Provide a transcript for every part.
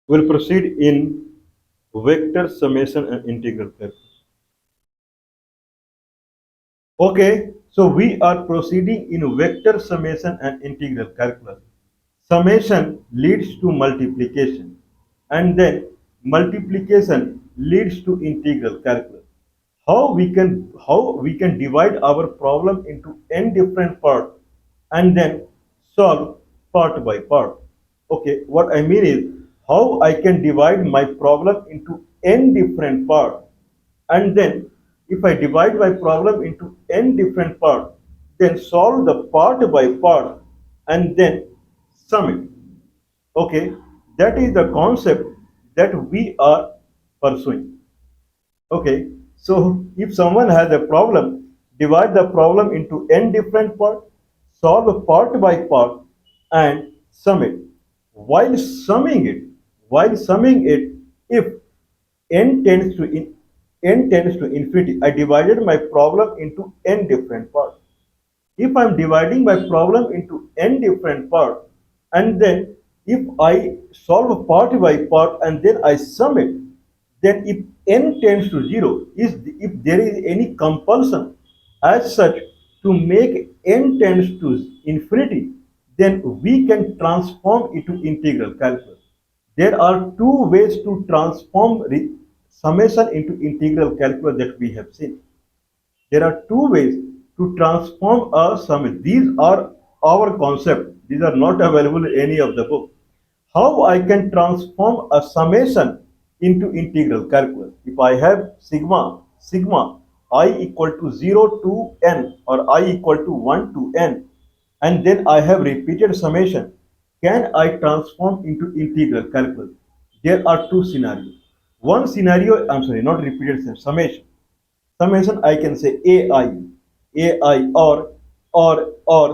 We'll proceed in vector summation and integral calculus. Okay, so we are proceeding in vector summation and integral calculus. Summation leads to multiplication, and then multiplication leads to integral calculus. How we can divide our problem into n different parts and then solve part by part. Okay, what I mean is how I can divide my problem into n different parts, and then if I divide my problem into n different parts, then solve the part by part and then sum it. Okay, that is the concept that we are pursuing. Okay, so if someone has a problem, divide the problem into n different parts, solve part by part, and sum it. While summing it, if n tends to infinity, I divided my problem into n different parts. If I'm dividing my problem into n different parts, and then if I solve part by part and then I sum it, then if n tends to 0, if there is any compulsion as such to make n tends to infinity, then we can transform it to integral calculus. There are two ways to transform summation into integral calculus that we have seen. There are two ways to transform a summation. These are our concept. These are not available in any of the book. How I can transform a summation into integral calculus? If I have sigma I equal to 0 to n or I equal to 1 to n, and then I have repeated summation, can I transform into integral calculus? There are two scenarios. One scenario, I'm sorry, not repeated summation. Summation I can say AI or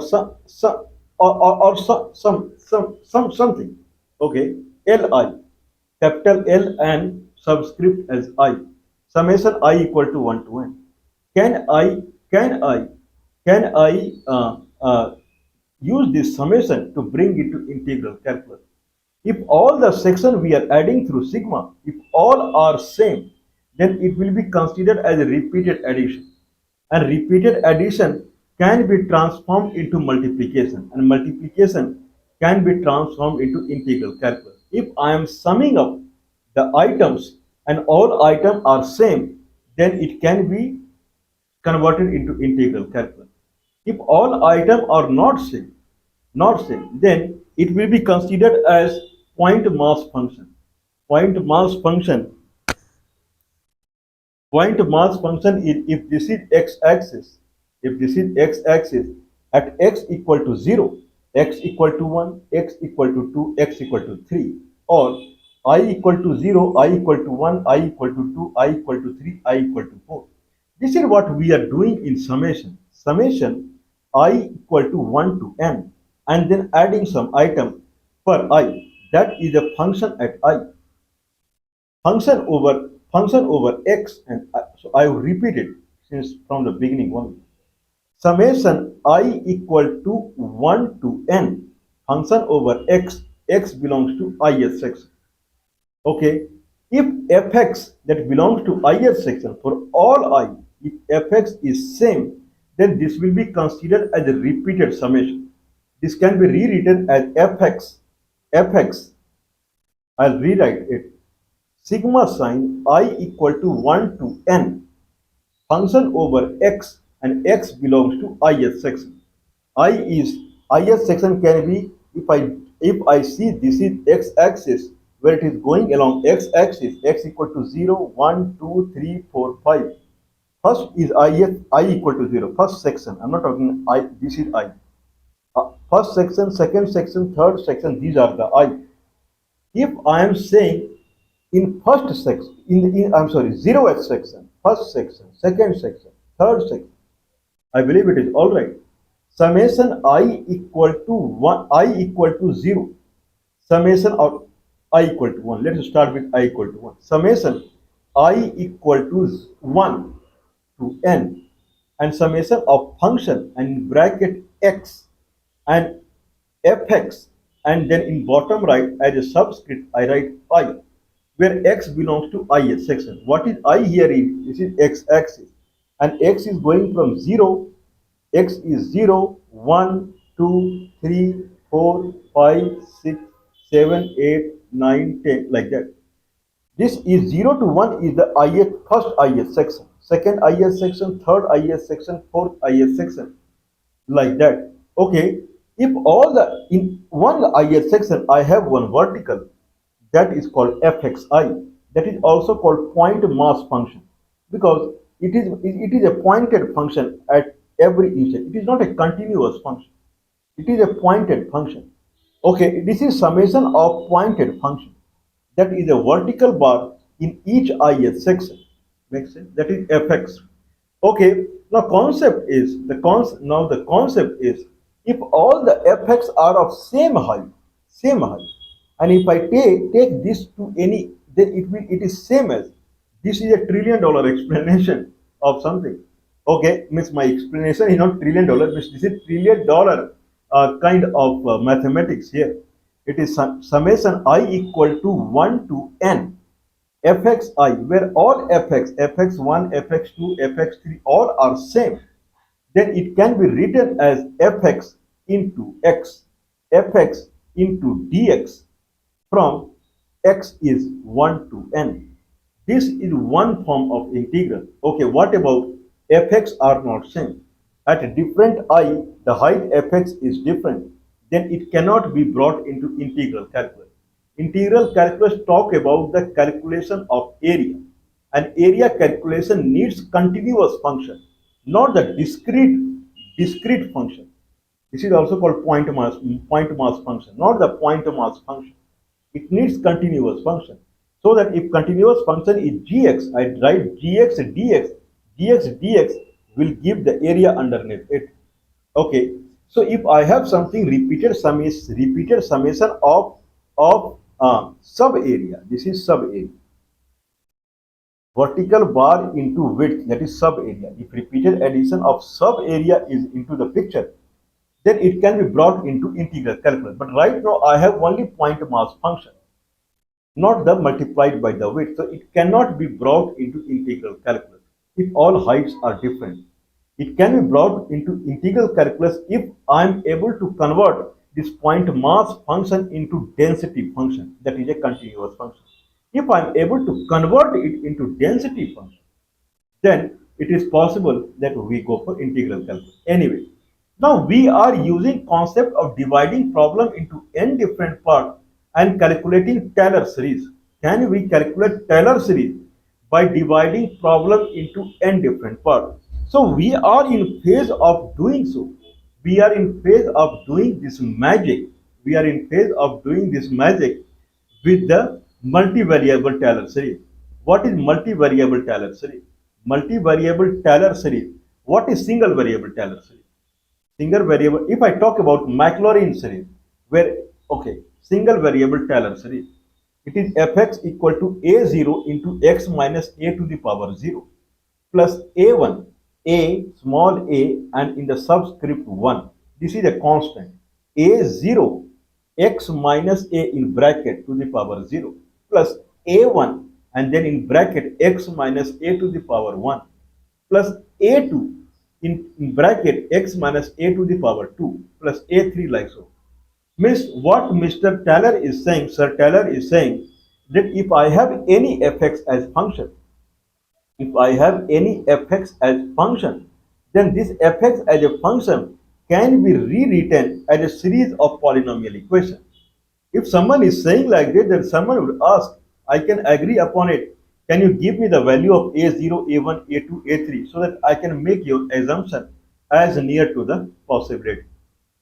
some or something. Okay, Li, capital L and subscript as I. Summation I equal to 1 to n. Can I can I can I use this summation to bring it to integral calculus? If all the section we are adding through sigma, if all are same, then it will be considered as a repeated addition. And repeated addition can be transformed into multiplication, and multiplication can be transformed into integral calculus. If I am summing up the items and all items are same, then it can be converted into integral calculus. If all items are not same, then it will be considered as point mass function. Point mass function, point mass function is if this is x-axis, at x equal to 0, x equal to 1, x equal to 2, x equal to 3, or I equal to 0, I equal to 1, I equal to 2, I equal to 3, I equal to 4. This is what we are doing in summation. Summation I equal to 1 to n, and then adding some item for I. That is a function at I. Function over x and I. So I will repeat it since from the beginning only. Summation I equal to 1 to n. Function over x. X belongs to ith section. Okay, if fx that belongs to ith section for all I, if fx is same, then this will be considered as a repeated summation. This can be rewritten as fx. I'll rewrite it. Sigma sign I equal to 1 to n. Function over x, and x belongs to ith section. I is ith section can be, if I see this is x-axis, where it is going along x-axis, x equal to 0, 1, 2, 3, 4, 5. First is I equal to 0. First section. I'm not talking I. This is I. First section, second section, third section. These are the I. If I am saying in first section, I'm sorry, 0th section, first section, second section, third section, I believe it is all right. Summation I equal to 1, I equal to 0. Summation of I equal to 1. Let us start with I equal to 1. Summation I equal to 1 to n, and summation of function and bracket x and fx and then in bottom right as a subscript I write I, where x belongs to ith section. What is I here is this is x axis, and x is going from 0. X is 0, 1, 2, 3, 4, 5, 6, 7, 8, 9, 10, like that. This is 0 to 1 is the ith, first ith section, second ith section, third ith section, fourth ith section, like that. Okay, if all the in one ith section I have one vertical, that is called fxi. That is also called point mass function, because it is a pointed function at every instant. It is not a continuous function. It is a pointed function. Okay, this is summation of pointed function. That is a vertical bar in each ith section. Makes sense? That is fx. Okay, now the concept is if all the fx are of same height, and if I take this to any, then it is same as, this is $1 trillion explanation of something. Okay, means my explanation is not $1 trillion, means this is $1 trillion kind of mathematics here. It is summation I equal to 1 to n fxi, where all fx1, fx2, fx3, all are same, then it can be written as fx into x, fx into dx from x is 1 to n. This is one form of integral. Okay, what about fx are not same? At a different I, the height fx is different. Then it cannot be brought into integral calculus. Integral calculus talk about the calculation of area. And area calculation needs continuous function, not the discrete function. This is also called point mass function, not the point mass function. It needs continuous function. So that if continuous function is gx, I write gx dx. Gx dx will give the area underneath it. Okay. So if I have something repeated summation of sub area, this is sub area. Vertical bar into width, that is sub area. If repeated addition of sub area is into the picture, then it can be brought into integral calculus. But right now I have only point mass function, not the multiplied by the width. So it cannot be brought into integral calculus if all heights are different. It can be brought into integral calculus if I am able to convert this point mass function into density function, that is a continuous function. If I am able to convert it into density function, then it is possible that we go for integral calculus. Anyway, now we are using concept of dividing problem into n different parts and calculating Taylor series. Can we calculate Taylor series by dividing problem into n different parts? So we are in phase of doing so. We are in phase of doing this magic. We are in phase of doing this magic with the multivariable Taylor series. What is multivariable Taylor series? Multivariable Taylor series. What is single variable Taylor series? Single variable, if I talk about Maclaurin series, where, okay, single variable Taylor series, it is fx equal to a0 into x minus a to the power 0 plus a1, a small a, and in the subscript 1. This is a constant. a0 x minus a in bracket to the power 0 plus a1, and then in bracket x minus a to the power 1 plus a2 in bracket x minus a to the power 2 plus a3, like so. Means what Mr. Taylor is saying, Sir Taylor is saying, that if I have any fx as function, if I have any fx as function, then this fx as a function can be rewritten as a series of polynomial equations. If someone is saying like this, then someone would ask, I can agree upon it. Can you give me the value of a0, a1, a2, a3 so that I can make your assumption as near to the possibility?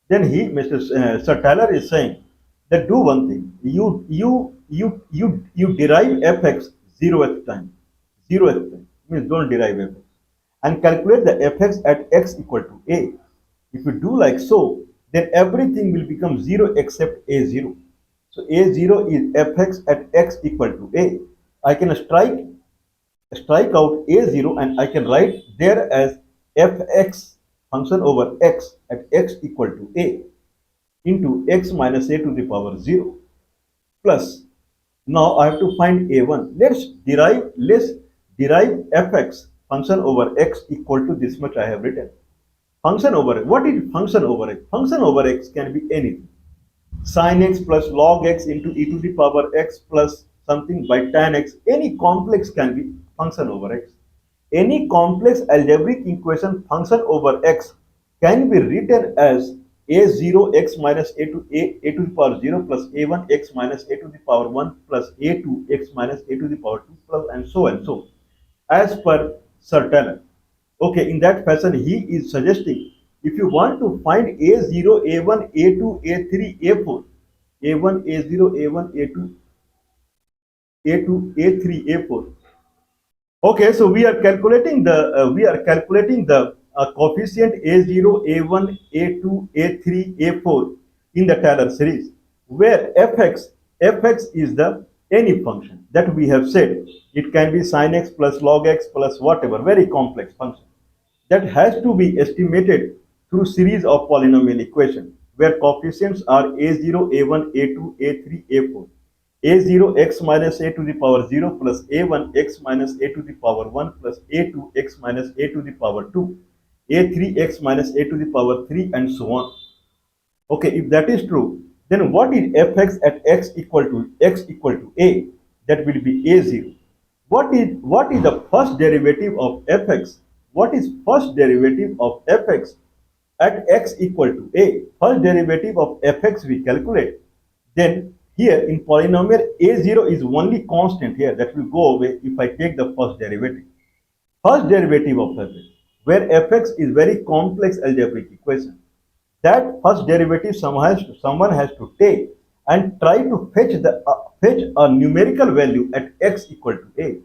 Then Mr. Sir Taylor is saying that do one thing. You derive fx 0th time. 0th time means don't derive fx and calculate the fx at x equal to a. If you do like so, then everything will become 0 except a0. So a0 is fx at x equal to a. I can strike out a0 and I can write there as fx function over x at x equal to a. into x minus a to the power 0 plus. Now I have to find a1. Let's derive fx function over x equal to this much I have written. Function over what is function over x? Function over x can be anything. Sin x plus log x into e to the power x plus something by tan x. Any complex can be function over x. Any complex algebraic equation function over x can be written as a0 x minus a to the power 0 plus a1 x minus a to the power 1 plus a2 x minus a to the power 2 plus and so as per Sir Taylor. Okay, in that fashion, he is suggesting if you want to find A0, A1, A2, A3, A4, A1, A0, A1, A2, A2, A3, A4. Okay, so we are calculating the coefficient A0, A1, A2, A3, A4 in the Taylor series, where fx is the any function that we have said. It can be sin x plus log x plus whatever, very complex function that has to be estimated through series of polynomial equation where coefficients are a0, a1, a2, a3, a4. a0 x minus a to the power 0 plus a1 x minus a to the power 1 plus a2 x minus a to the power 2, a3 x minus a to the power 3 and so on. Okay, if that is true, then what is fx at x equal to a? That will be a0. What is the first derivative of fx? What is first derivative of fx at x equal to a? First derivative of fx we calculate. Then here in polynomial a0 is only constant here that will go away if I take the first derivative. First derivative of fx, where fx is very complex algebraic equation. That first derivative someone has to take and try to fetch a numerical value at x equal to a.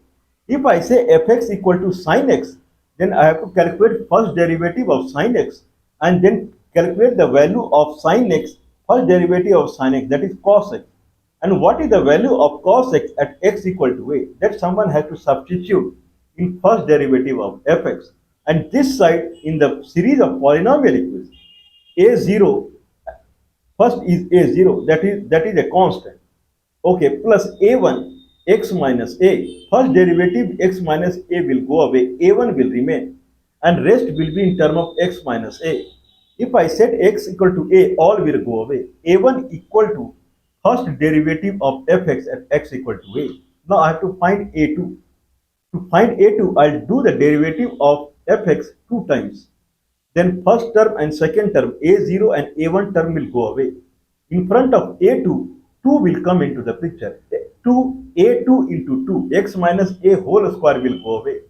If I say fx equal to sin x, then I have to calculate first derivative of sin x and then calculate the value of sin x, first derivative of sin x, that is cos x. And what is the value of cos x at x equal to a? That someone has to substitute in first derivative of fx. And this side in the series of polynomial equations, a0 first is a0, that is a constant. Okay, plus a1 x minus a, first derivative x minus a will go away, a1 will remain and rest will be in term of x minus a. If I set x equal to a, all will go away. A1 equal to first derivative of fx at x equal to a. Now I have to find a2. To find a2, I'll do the derivative of fx two times. Then first term and second term, a0 and a1 term will go away. In front of a2, 2 will come into the picture. 2, a2 into 2, x minus a whole square will go away.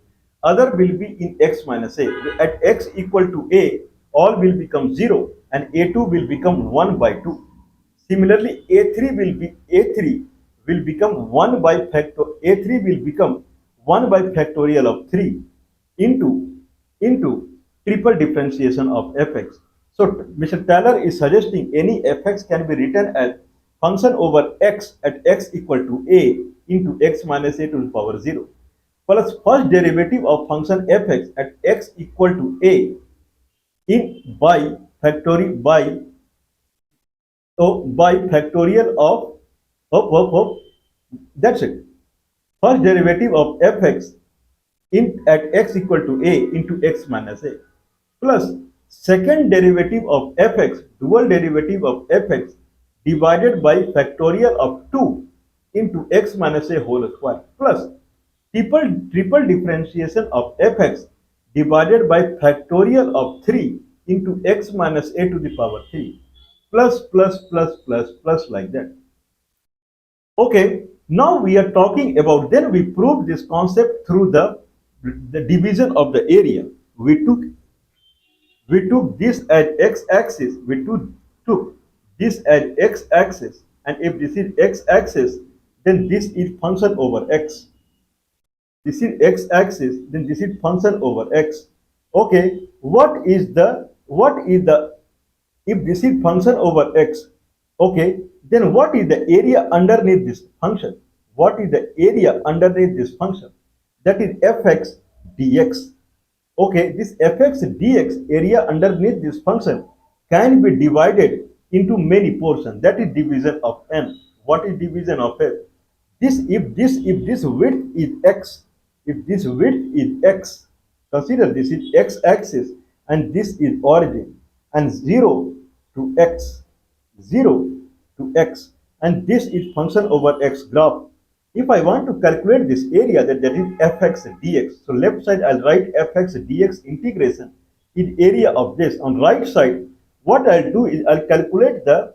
Other will be in x minus a. At x equal to a, all will become 0 and a2 will become 1 by 2. Similarly, a3 will become 1 by factor a3 will become 1 by factorial of 3 into triple differentiation of fx. So Mr. Taylor is suggesting any fx can be written as function over x at x equal to a into x minus a to the power 0 plus first derivative of function fx at x equal to a in by factorial of that's it. First derivative of fx in at x equal to a into x minus a plus second derivative of fx, dual derivative of fx divided by factorial of 2 into x minus a whole square plus triple differentiation of fx divided by factorial of 3 into x minus a to the power 3 plus like that. Okay, now we are talking about, then we proved this concept through the division of the area. We took this as x-axis, took this as x-axis, and if this is x-axis, then this is function over x. This is x-axis, then this is function over x. Okay, if this is function over x, okay, then what is the area underneath this function? What is the area underneath this function? That is fx dx. Okay, this fx dx area underneath this function can be divided into many portions. That is division of n. What is division of f? If this width is x, if this width is x, consider this is x axis and this is origin, and 0 to x, 0 to x, and this is function over x graph. If I want to calculate this area, that is fx dx. So left side I'll write fx dx integration in area of this. On right side, what I'll do is I'll calculate the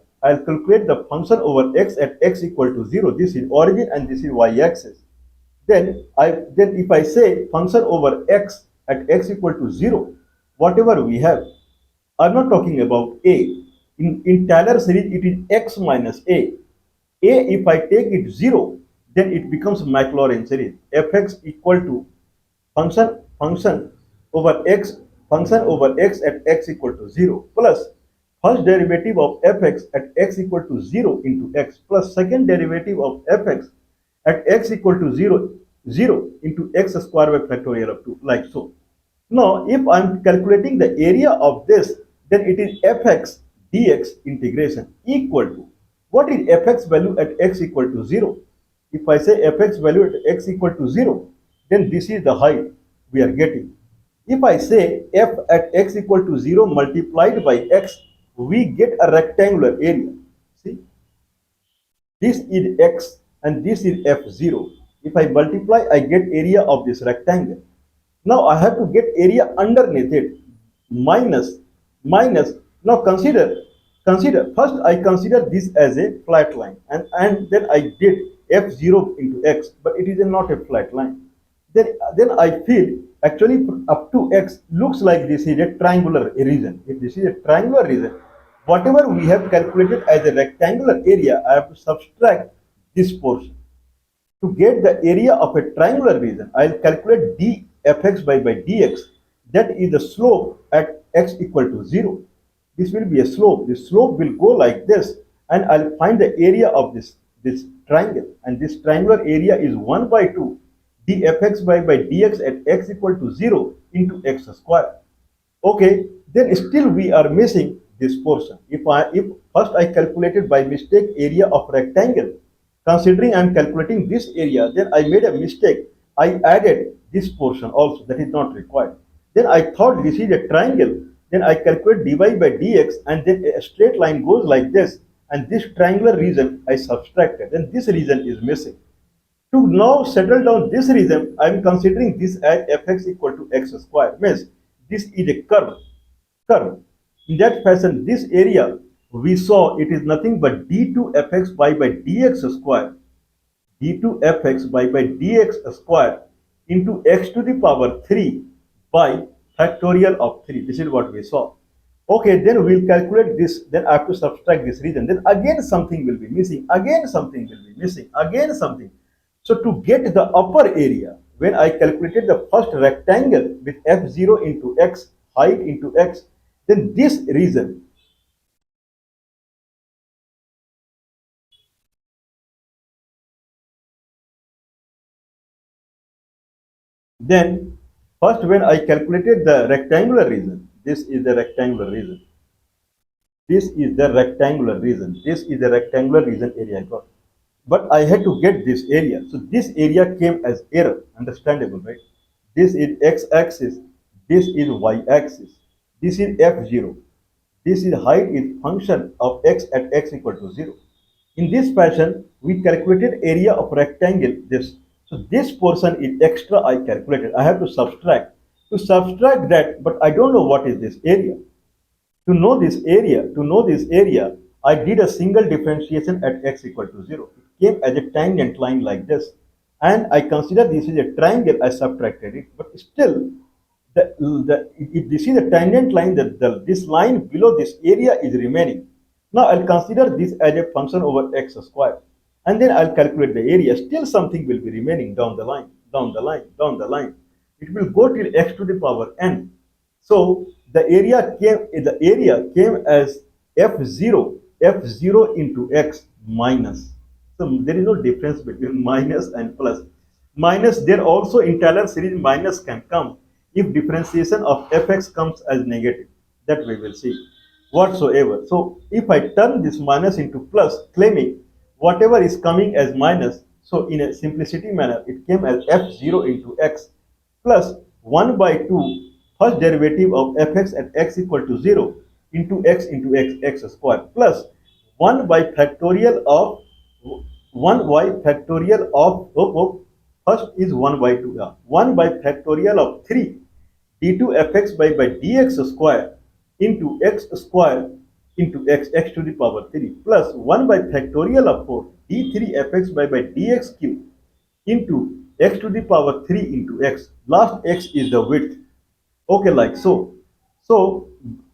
function over x at x equal to 0. This is origin and this is y-axis. Then if I say function over x at x equal to 0, whatever we have, I'm not talking about a. In Taylor series, it is x minus a. If I take it 0, then it becomes Maclaurin series. Fx equal to function over x at x equal to 0 plus first derivative of fx at x equal to 0 into x plus second derivative of fx at x equal to 0 into x square by factorial of 2, like so. Now, if I'm calculating the area of this, then it is fx dx integration equal to, what is fx value at x equal to 0? If I say fx value at x equal to 0, then this is the height we are getting. If I say f at x equal to 0 multiplied by x, we get a rectangular area. See, this is x and this is f0. If I multiply, I get area of this rectangle. Now I have to get area underneath it. Minus, minus. Now consider, first I consider this as a flat line, and then I did f0 into x, but it is not a flat line. Then I feel actually up to x looks like this is a triangular region. If this is a triangular region, whatever we have calculated as a rectangular area, I have to subtract this portion. To get the area of a triangular region, I'll calculate dfx by dx. That is the slope at x equal to 0. This will be a slope. The slope will go like this, and I'll find the area of this triangle. And this triangular area is 1 by 2 dfx by dx at x equal to 0 into x square. Okay, then still we are missing this portion. If first I calculated by mistake area of rectangle, considering I am calculating this area, then I made a mistake. I added this portion also, that is not required. Then I thought this is a triangle. Then I calculate dy by dx, and then a straight line goes like this, and this triangular region I subtracted. Then this region is missing. To now settle down this region, I am considering this as fx equal to x square. Means this is a curve. In that fashion, this area we saw it is nothing but d2fx by dx square, d2fx by dx square into x to the power 3 by factorial of 3. This is what we saw. Okay, then we'll calculate this. Then I have to subtract this region. Then again something will be missing. Again something will be missing. Again something. So to get the upper area, when I calculated the first rectangle with f0 into x, height into x, then this region, then first when I calculated the rectangular region, this is the rectangular region. This is the rectangular region. This is the rectangular region area I got. But I had to get this area. So this area came as error. Understandable, right? This is x-axis. This is y-axis. This is f0. This is height is function of x at x equal to 0. In this fashion, we calculated area of rectangle, this. So this portion is extra I calculated. I have to subtract. To subtract that, but I don't know what is this area. To know this area, I did a single differentiation at x equal to 0. It came as a tangent line like this. And I consider this is a triangle, I subtracted it. But still, if this is a tangent line, this line below this area is remaining. Now I'll consider this as a function over x square. And then I'll calculate the area. Still something will be remaining down the line, down the line, down the line. It will go till x to the power n. So the area came as f0 into x minus. So there is no difference between minus and plus. Minus, there also in Taylor series minus can come if differentiation of fx comes as negative. That we will see. whatsoever. So if I turn this minus into plus, claiming whatever is coming as minus, so in a simplicity manner, it came as f0 into x plus 1 by 2 first derivative of fx at x equal to 0 into x square plus 1 by factorial of 1 by factorial of first is 1 by 2, 1 by factorial of 3 d2 fx by dx square into x square into x to the power 3 plus 1 by factorial of 4 d3 fx by dx cube into x to the power 3 into x. Last x is the width. Okay, like so. So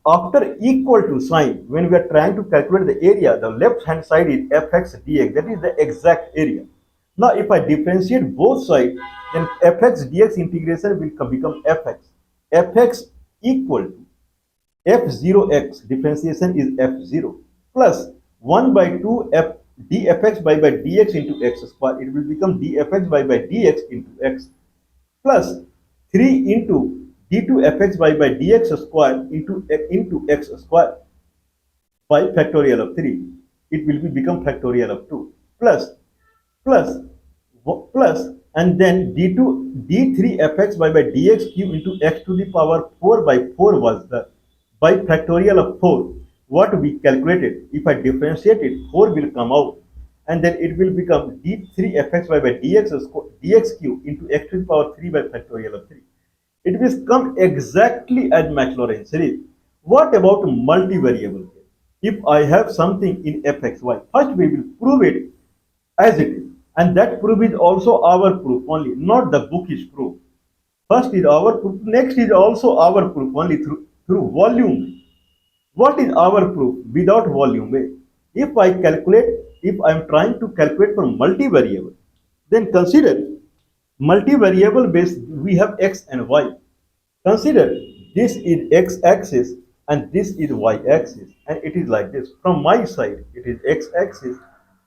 after equal to sign, when we are trying to calculate the area, the left hand side is fx dx. That is the exact area. Now, if I differentiate both sides, then fx dx integration will become fx. Fx equal to f0x differentiation is f0 plus 1 by 2 f dfx by dx into x square. It will become dfx by dx into x plus 3 into d2 fx by dx square into x square by factorial of 3. It will become factorial of 2 plus plus plus and then d2 d3 fx by dx cube into x to the power 4 by 4 was the by factorial of 4 what we calculated. If I differentiate it, 4 will come out and then it will become d3 fx by dx cube into x to the power 3 by factorial of 3. It will come exactly as Maclaurin series. What about multivariable case? If I have something in fxy, first we will prove it as it is. And that proof is also our proof only, not the bookish proof. First is our proof, next is also our proof only through volume. What is our proof without volume way? If I calculate, if I am trying to calculate for multivariable, then consider multivariable base we have x and y. Consider this is x-axis and this is y-axis and it is like this. From my side it is x-axis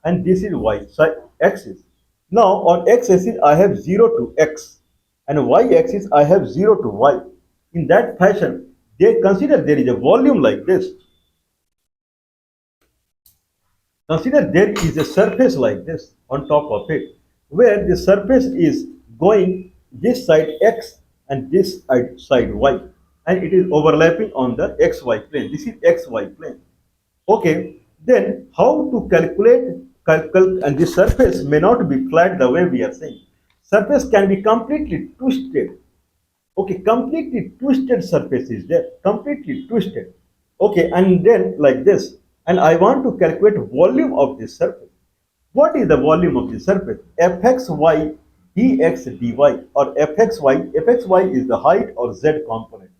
and this is y-axis. Now on x-axis I have 0 to x and y-axis I have 0 to y. In that fashion, they consider there is a volume like this. Consider there is a surface like this on top of it, where the surface is going this side x and this side y, and it is overlapping on the xy plane. This is xy plane. Okay, then how to calculate and the surface may not be flat the way we are saying. Surface can be completely twisted. Okay, completely twisted surface is there, completely twisted. Okay, and then like this, and I want to calculate volume of this surface. What is the volume of the surface? Fxy dx dy or fxy is the height or z component.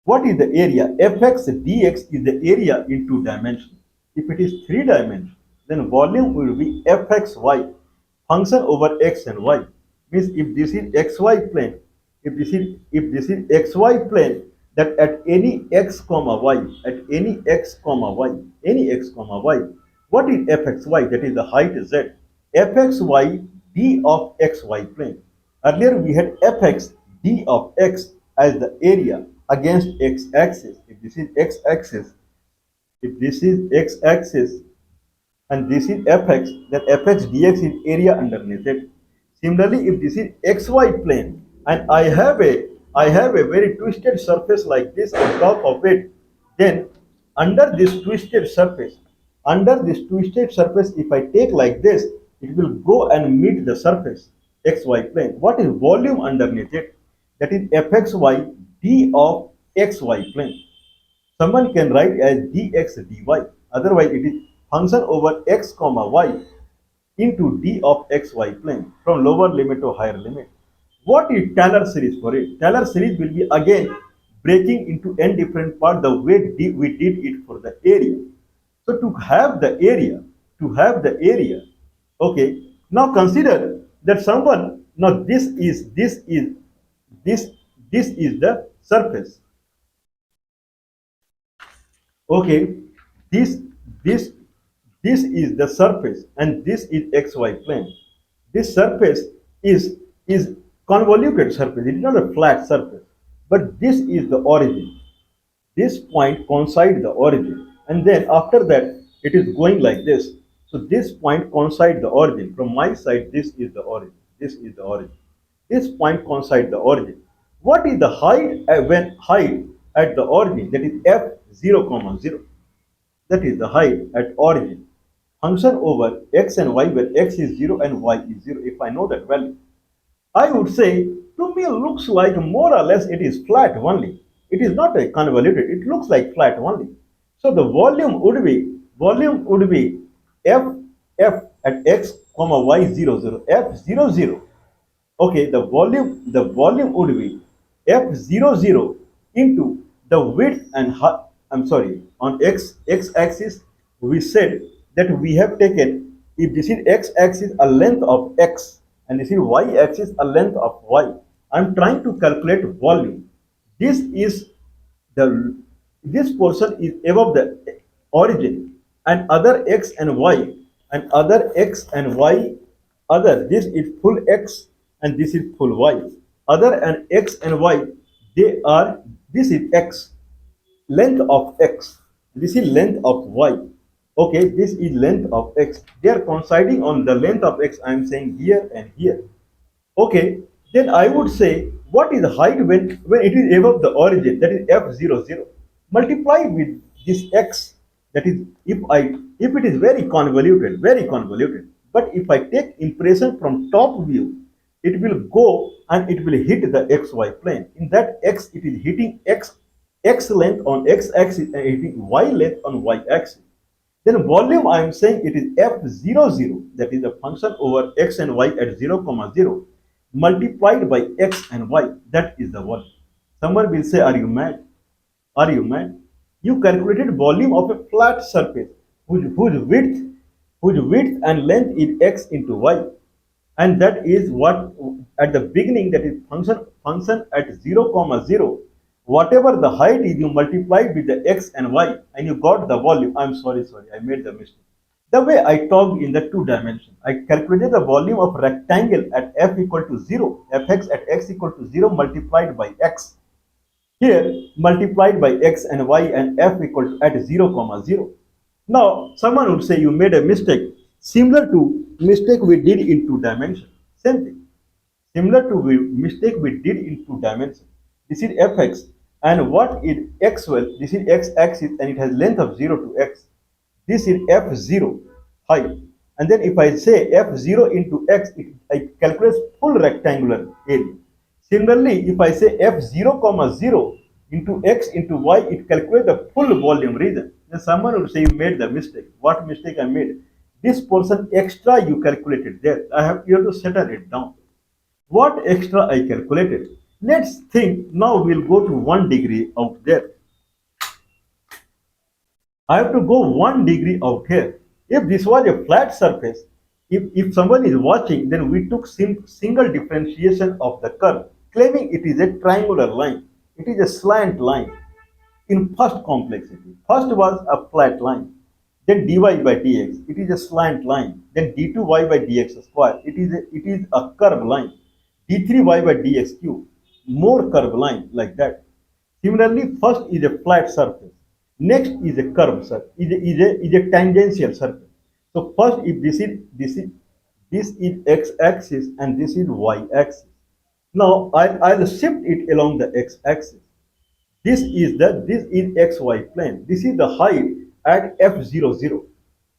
What is the area? Fx dx is the area in two dimensions. If it is three dimensions, then volume will be fxy, function over x and y. Means if this is xy plane, if this is xy plane, that at any x comma y, at any x comma y, what is fxy? That is the height z. Fxy d of xy plane. Earlier we had fx d of x as the area against x-axis. If this is x-axis, if this is x-axis and this is fx, then fx dx is area underneath it. Similarly, if this is xy plane and I have a very twisted surface like this on top of it, then under this twisted surface, if I take like this, it will go and meet the surface xy plane. What is volume underneath it? That is fxy d of xy plane. Someone can write as dx dy. Otherwise, it is function over x comma y into d of xy plane from lower limit to higher limit. What is Taylor series for it? Taylor series will be again breaking into n different parts the way we did it for the area. So to have the area, okay. Now consider that someone, now this is the surface. Okay, this this this is the surface and this is xy plane. This surface is convoluted surface. It is not a flat surface, but this is the origin. This point coincides the origin, and then after that it is going like this. So this point coincides the origin. From my side, this is the origin. This is the origin. This point coincides the origin. What is the height when height at the origin? That is f 0 0. That is the height at origin. Function over x and y, where x is 0 and y is 0. If I know that value, I would say, to me looks like more or less it is flat only. It is not a convoluted. It looks like flat only. So the volume would be f f at x comma y 0 0 f 0 0. Okay, the volume would be f 0 0 into the width and height. I'm sorry, on x axis we said that we have taken, if this is x axis a length of x and this is y axis a length of y. I'm trying to calculate volume. This is the this portion is above the origin, and other x and y, and other x and y, other, this is full x and this is full y, other and x and y, they are, this is x, length of x, this is length of y. Okay, this is length of x, they are coinciding on the length of x. I am saying here and here. Okay, then I would say, what is the height when it is above the origin? That is f 0 0. Multiply with this x. That is, if it is very convoluted. But if I take impression from top view, it will go and it will hit the xy plane. In that x, it is hitting x length on x axis and hitting y length on y axis. Then volume, I am saying it is f 0 0, that is the function over x and y at 0 comma 0 multiplied by x and y. That is the volume. Someone will say, are you mad? Are you mad? You calculated volume of a flat surface whose width and length is x into y, and that is what at the beginning, that is function at 0 comma 0. Whatever the height is, you multiplied with the x and y and you got the volume. I'm sorry, I made the mistake. The way I talked in the two dimension, I calculated the volume of rectangle at f equal to 0, fx at x equal to 0 multiplied by x. Here, multiplied by x and y and f equal to at 0 comma 0. Now, someone would say you made a mistake, similar to mistake we did in two dimension. Same thing. Similar to the mistake we did in two dimensions. This is fx, and what is x? Well, this is x axis and it has length of 0 to x. This is f0 height, and then if I say f0 into x, I calculate full rectangular area. Similarly, if I say f0 comma 0 into x into y, it calculates the full volume region. Then someone would say you made the mistake. What mistake I made? This portion extra you calculated there. You have to settle it down. What extra I calculated? Let's think, now we'll go to 1 degree out there. I have to go 1 degree out here. If this was a flat surface, if someone is watching, then we took single differentiation of the curve, claiming it is a triangular line. It is a slant line in first complexity. First was a flat line. Then dy by dx, it is a slant line. Then d2y by dx square, it is a curved line. d3y by dx cube, more curved line like that. Similarly, first is a flat surface. Next is a curved surface, is a tangential surface. So first, if this is x-axis and this is y-axis. Now I'll shift it along the x-axis. This is xy plane. This is the height at f 0 0,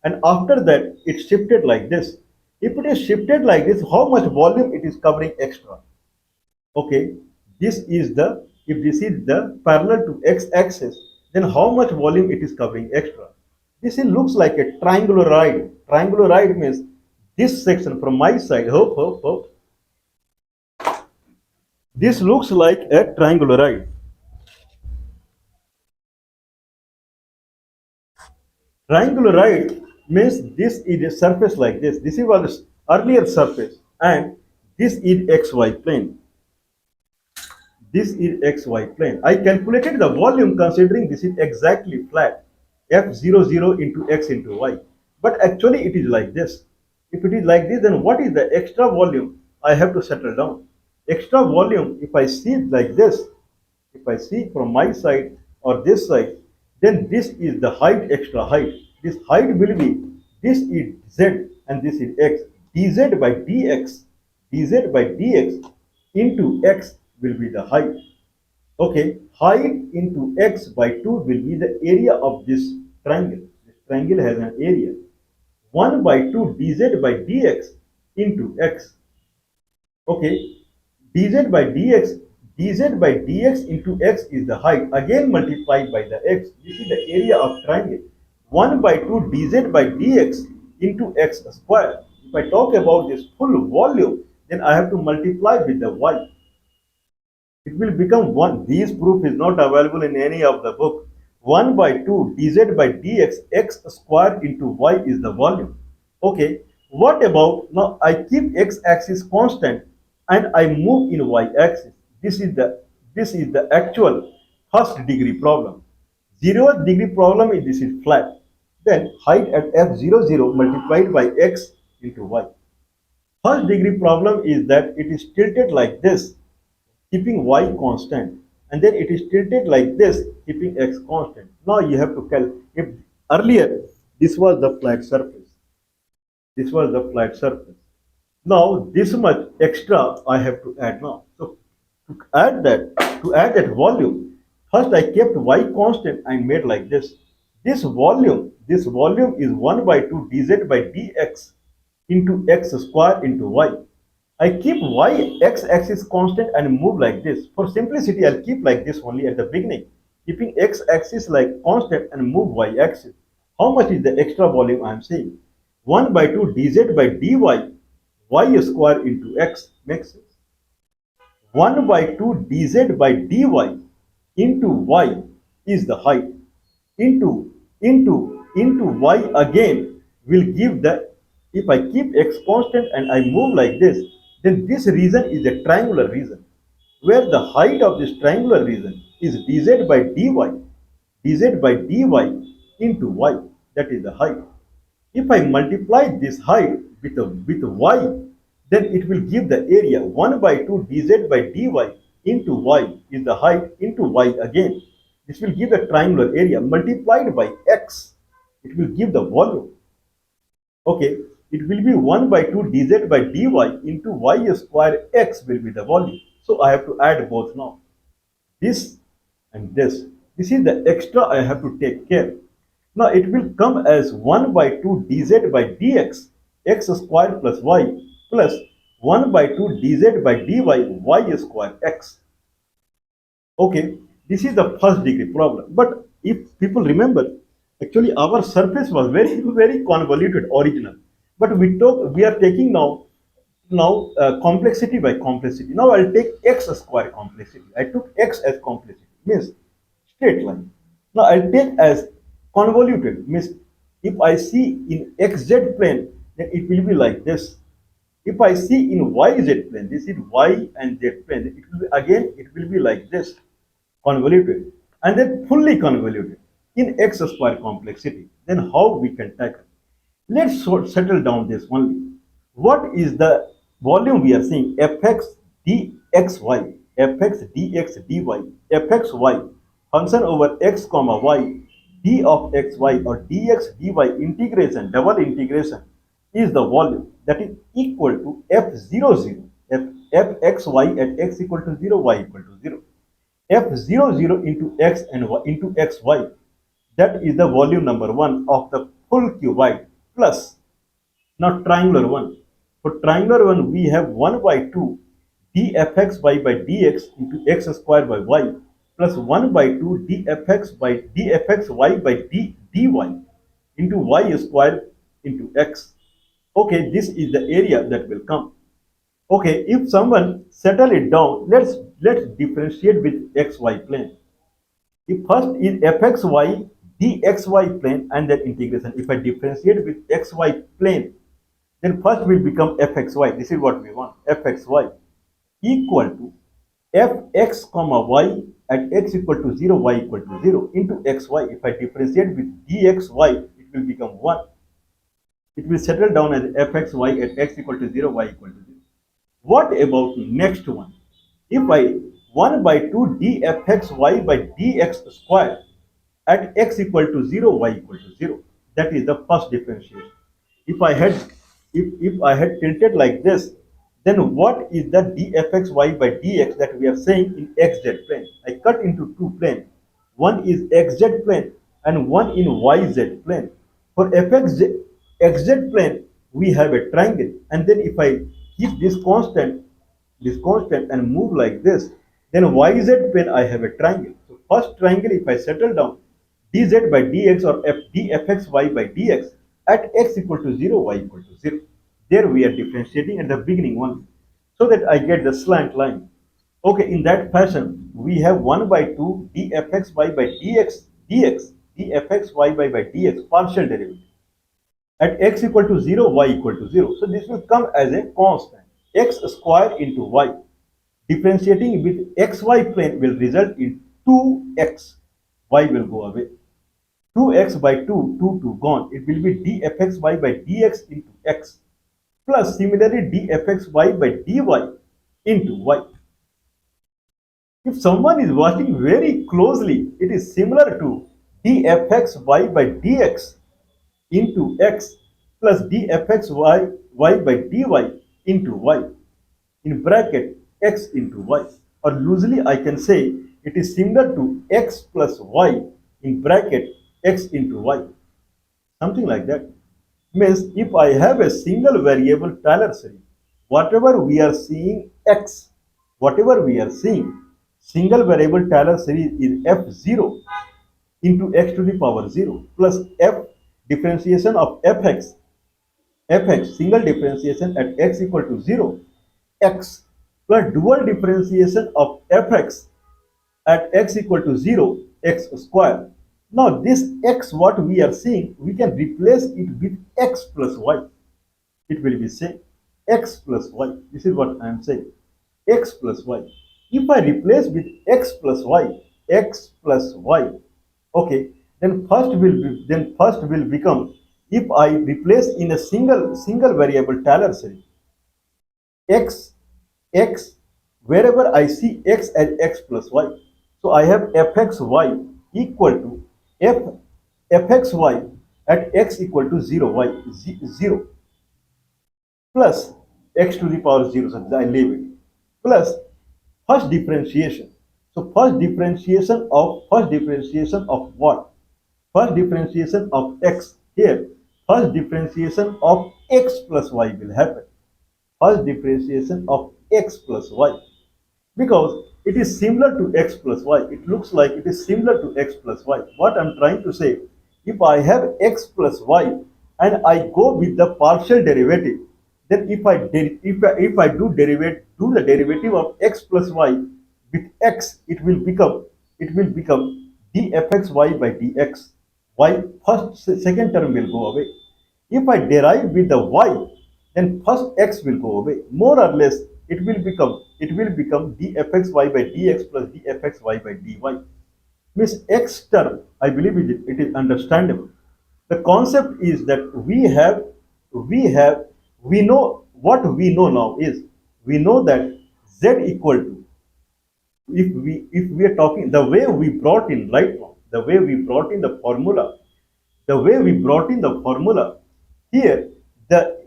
and after that it shifted like this. If it is shifted like this, how much volume it is covering extra? Okay, this is the, if this is the parallel to x-axis, then how much volume it is covering extra? This looks like a trianguloride. Trianguloride means this section from my side. Hope. This looks like a trianguloride. Trianguloride means this is a surface like this. This is was earlier surface, and this is xy plane. This is xy plane. I calculated the volume considering this is exactly flat, f 0 0 into x into y. But actually it is like this. If it is like this, then what is the extra volume I have to settle down? Extra volume, if I see it like this, if I see from my side, or this side, then this is the height, extra height. This height will be, this is z and this is x. dz by dx, dz by dx into x will be the height. Okay, height into x by 2 will be the area of this triangle. This triangle has an area. 1 by 2 dz by dx into x. Okay, dz by dx, dz by dx into x is the height, again multiplied by the x. This is the area of triangle. 1 by 2 dz by dx into x square. If I talk about this full volume, then I have to multiply with the y. It will become 1. This proof is not available in any of the book. 1 by 2 dz by dx x square into y is the volume. Okay, what about, now I keep x axis constant and I move in y axis. This is the actual first degree problem. 0th degree problem is, this is flat. Then height at f00 multiplied by x into y. First degree problem is that it is tilted like this, keeping y constant, and then it is tilted like this, keeping x constant. Now you have to calculate. If earlier this was the flat surface, this was the flat surface. Now this much extra I have to add now. So to add that volume, first I kept y constant and made like this. This volume is 1 by 2 dz by dx into x square into y. I keep y x-axis constant and move like this. For simplicity, I'll keep like this only at the beginning, keeping x-axis like constant and move y-axis. How much is the extra volume I am saying? 1 by 2 dz by dy, y square into x makes sense. 1 by 2 dz by dy into y is the height, into y again will give the, if I keep x constant and I move like this, then this region is a triangular region, where the height of this triangular region is dz by dy, dz by dy into y, that is the height. If I multiply this height with y, then it will give the area. 1 by 2 dz by dy into y is the height into y again. This will give the triangular area multiplied by x. It will give the volume. Okay, it will be 1 by 2 dz by dy into y square x will be the volume. So I have to add both now. This and this. This is the extra I have to take care. Now it will come as 1 by 2 dz by dx x square plus y plus 1 by 2 dz by dy y square x. Okay, this is the first degree problem. But if people remember, actually our surface was very very convoluted original. But we are taking now complexity by complexity. Now I'll take x square complexity. I took x as complexity, means straight line. Now I'll take as convoluted, means if I see in xz plane, then it will be like this. If I see in yz plane, this is y and z plane, it will be again, it will be like this, convoluted, and then fully convoluted in x square complexity. Then how we can tackle? Let's settle down this only. What is the volume we are seeing? Fx dxy, fx dx dy, fxy, function over x comma y, d of xy or dx dy integration, double integration is the volume, that is equal to f00, fxy at x equal to 0, y equal to 0. f00 into x and y into xy, that is the volume number 1 of the full cuboid, plus now triangular one. For triangular one, we have 1 by 2 dfxy by dx into x square by y plus 1 by 2 dfxy by dy into y square into x. Okay, this is the area that will come. Okay, if someone settle it down, let's differentiate with xy plane. If first is fxy dxy plane and then integration. If I differentiate with xy plane, then first will become fxy. This is what we want. Fxy equal to fx comma y at x equal to 0, y equal to 0 into xy. If I differentiate with dxy, it will become 1. It will settle down as fxy at x equal to 0, y equal to 0. What about next one? If I 1 by 2 dfxy by dx square at x equal to 0, y equal to 0. That is the first differentiation. If I had if I had tilted like this, then what is the dfxy by dx that we are saying in xz plane? I cut into two planes. One is xz plane and one in yz plane. For xz plane, we have a triangle, and then if I keep this constant and move like this, then yz plane I have a triangle. So first triangle, if I settle down, dz by dx or dfxy by dx at x equal to 0, y equal to 0. There we are differentiating at the beginning only, so that I get the slant line. Okay, in that fashion, we have 1 by 2 dfxy by dfxy by dx partial derivative at x equal to 0, y equal to 0. So this will come as a constant, x square into y. Differentiating with xy plane will result in 2x. Y will go away. 2x by 2, 2, 2 gone. It will be dfxy by dx into x plus similarly dfxy by dy into y. If someone is watching very closely, it is similar to dfxy by dx into x plus dfxy by dy into y in bracket x into y, or loosely I can say it is similar to x plus y in bracket x into y, something like that. Means if I have a single variable Taylor series, whatever we are seeing x, whatever we are seeing, single variable Taylor series is f0 into x to the power 0 plus f differentiation of fx single differentiation at x equal to 0, x plus dual differentiation of fx at x equal to 0, x square. Now this x what we are seeing, we can replace it with x plus y. It will be same, x plus y. This is what I am saying, x plus y. If I replace with x plus y, okay, then first will become, if I replace in a single variable Taylor series, x x wherever I see x as x plus y. So I have fxy equal to f fxy at x equal to 0 0 plus x to the power 0. So I leave it plus first differentiation. So first differentiation of what? First differentiation of x here. First differentiation of x plus y will happen. First differentiation of x plus y, because it is similar to x plus y. It looks like it is similar to x plus y. What I'm trying to say, if I have x plus y and I go with the partial derivative, then if I do the derivative of x plus y with x, it will become dfxy by dx. Y second term will go away. If I derive with the y, then first x will go away. More or less, it will become dfxy by dx plus dfxy by dy. Means x term, I believe it is understandable. The concept is that we know what we know now is, we know that z equal to, if we are talking the way we brought in right now, the way we brought in the formula here,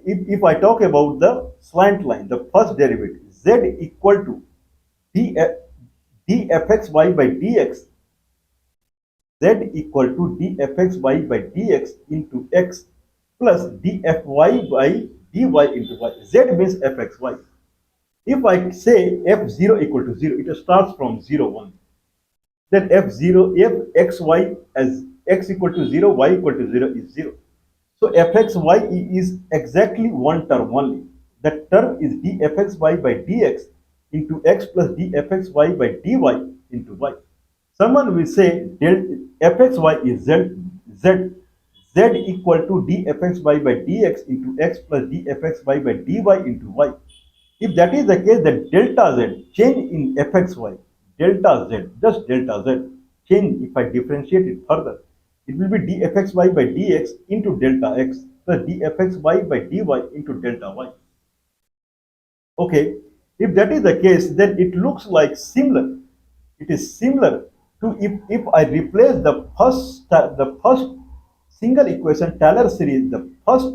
if I talk about the slant line, the first derivative z equal to dfxy by dx, z equal to dfxy by dx into x plus dfy by dy into y. Z means fxy. If I say f0 equal to 0, it starts from 0 1. Then f0, if xy as x equal to 0, y equal to 0 is 0. So fxy is exactly one term only. That term is dfxy by dx into x plus dfxy by dy into y. Someone will say del fxy is z, z equal to dfxy by dx into x plus dfxy by dy into y. If that is the case, then delta z, change in fxy, delta z, just delta z, change if I differentiate it further, it will be dfxy by dx into delta x plus dfxy by dy into delta y. Okay, If that is the case, then it looks like similar. It is similar to if I replace the first single equation Taylor series, the first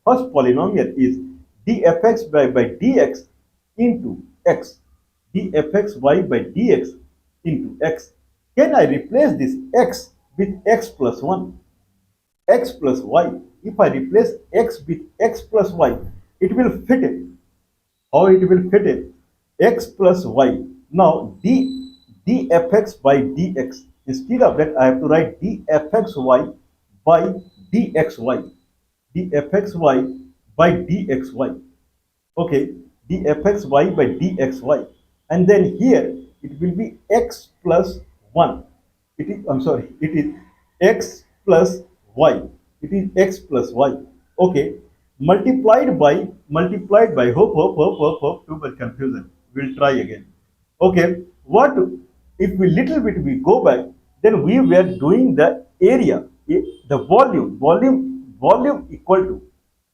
polynomial is dfx by dx into x, dfxy by dx into x. Can I replace this x with x plus 1? X plus y. If I replace x with x plus y, it will fit it. How it will fit in? X plus y. Now dfx by dx. Instead of that, I have to write dfxy by dxy. dfxy by dxy. Okay, dfxy by dxy. And then here it will be x plus 1. I'm sorry, it is x plus y. It is x plus y. Okay, multiplied by hope, too much confusion. We'll try again. Okay, what if we little bit we go back, then we were doing the area, the volume equal to,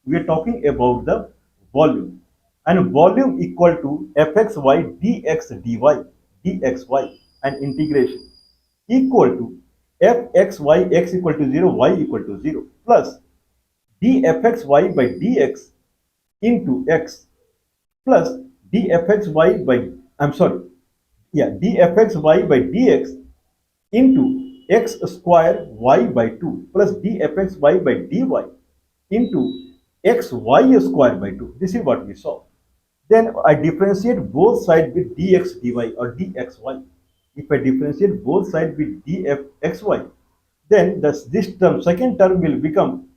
we are talking about the volume, and volume equal to fxy dx dxy, and integration equal to fxy x equal to 0 y equal to 0 plus dfxy by dx into x plus dfxy by, I'm sorry, yeah, dfxy by dx into x square y by 2 plus dfxy by dy into xy square by 2. This is what we saw. Then I differentiate both sides with dx dy or dxy. If I differentiate both sides with dfxy, then this term, second term, will become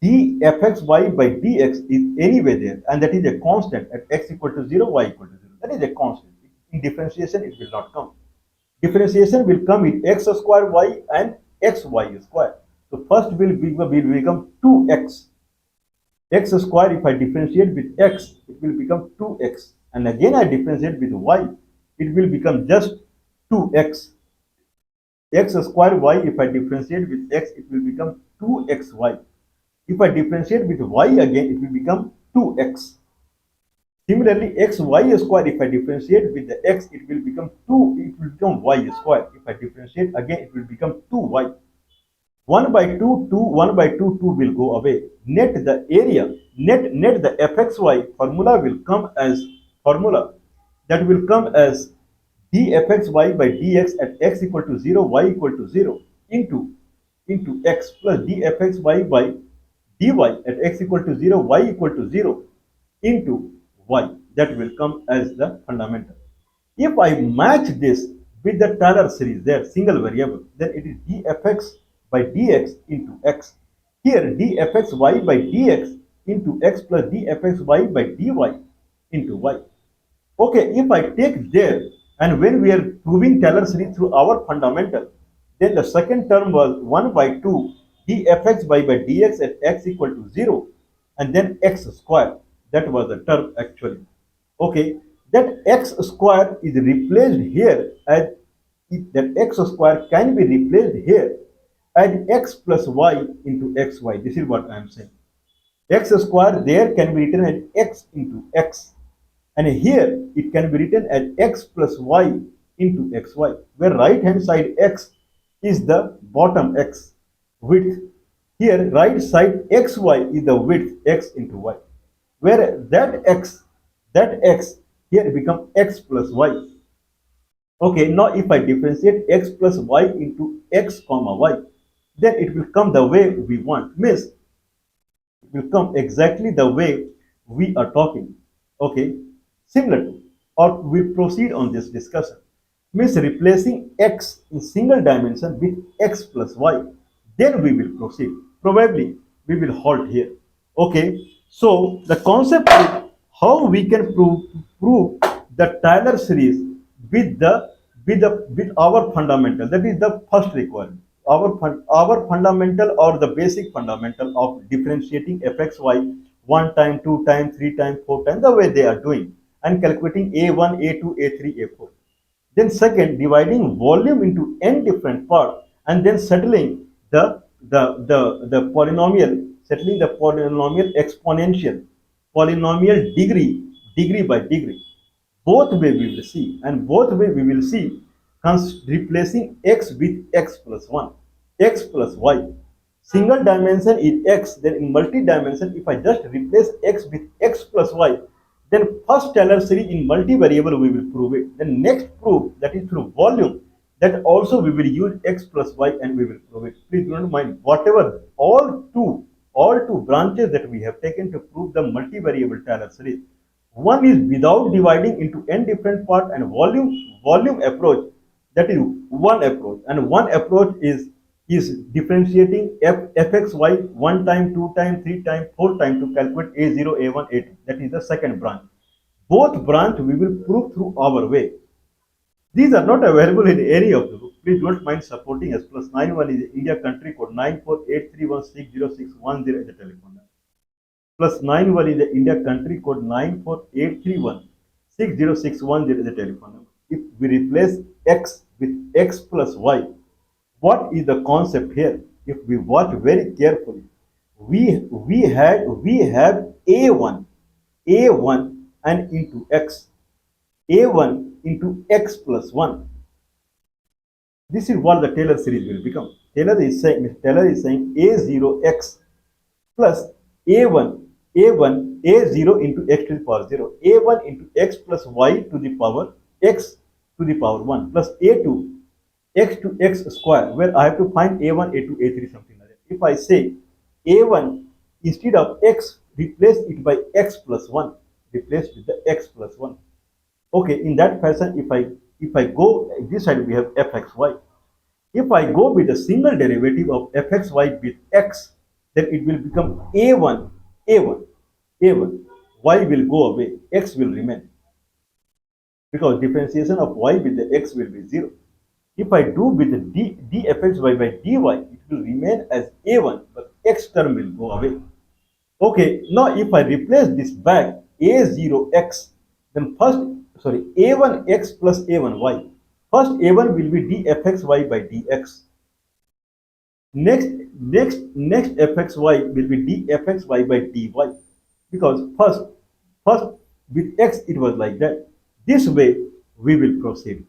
dfxy by dx is anyway there, and that is a constant at x equal to 0, y equal to 0. That is a constant. In differentiation, it will not come. Differentiation will come in x square y and xy square. So first will become 2x. X square, if I differentiate with x, it will become 2x. And again I differentiate with y, it will become just 2x. X square y, if I differentiate with x, it will become 2xy. If I differentiate with y again, it will become 2x. Similarly, xy square, if I differentiate with the x, it will become 2, it will become y square. If I differentiate again, it will become 2y. 1 by 2, 2, 1 by 2, 2 will go away. Net the area, net the fxy formula will come as formula that will come as dfxy by dx at x equal to 0, y equal to 0 into x plus dfxy by dy at x equal to 0, y equal to 0 into y. That will come as the fundamental. If I match this with the Taylor series, their single variable, then it is dfx by dx into x. Here dfxy by dx into x plus dfxy by dy into y. Okay, if I take there, and when we are proving Taylor series through our fundamental, then the second term was 1 by 2 dfx by dx at x equal to 0, and then x square. That was the term actually. Okay, that x square is replaced here as, that x square can be replaced here as x plus y into xy. This is what I am saying. X square there can be written as x into x, and here it can be written as x plus y into xy, where right hand side x is the bottom x width. Here right side xy is the width x into y, where that x here become x plus y. Okay, now if I differentiate x plus y into x comma y, then it will come the way we want. Means it will come exactly the way we are talking. Okay, similar to, or we proceed on this discussion. Means replacing x in single dimension with x plus y. Then we will proceed. Probably we will halt here. Okay, so the concept is how we can prove the Taylor series with with our fundamental. That is the first requirement. Our fundamental, or the basic fundamental of differentiating fxy one time, two time, three time, four time, the way they are doing, and calculating a1, a2, a3, a4. Then second, dividing volume into n different parts, and then settling the polynomial, settling the polynomial exponential, polynomial degree by degree. both way we will see, and both way we will see replacing x with x plus 1, x plus y. Single dimension is x, then in multi-dimension, if I just replace x with x plus y, then first Taylor series in multivariable we will prove it. Then next proof, that is through volume, that also we will use x plus y and we will prove it. Please do not mind whatever all two branches that we have taken to prove the multivariable Taylor series. One is without dividing into n different parts, and volume approach, that is one approach, and one approach is differentiating fxy one time, two time, three time, four time to calculate a0, a1, a2. That is the second branch. Both branch we will prove through our way. These are not available in any of the book. Please don't mind supporting us. Plus 91 is the India country code 9483160610 is the telephone number. Plus 91 is the India country code 9483160610 is the telephone number. If we replace x with x plus y, what is the concept here? If we watch very carefully, we have a1 and into x, a1 into x plus 1. This is what the Taylor series will become. Taylor is saying a0x plus a0 into x to the power 0, a1 into x plus y to the power x to the power 1, plus a2 x to x square, where I have to find a1, a2, a3, something like that. If I say a1, instead of x, replace it by x plus 1, replace with the x plus 1. Okay, in that fashion, if I go this side, we have fxy. If I go with a single derivative of fxy with x, then it will become a1, a1, a1. Y will go away, x will remain, because differentiation of y with the x will be 0. If I do with the dfxy by dy, it will remain as a1, but x term will go away. Okay, now if I replace this back a0x, then a1x plus a1y. First a1 will be dfxy by dx. Next fxy will be dfxy by dy, because first with x it was like that. This way we will proceed.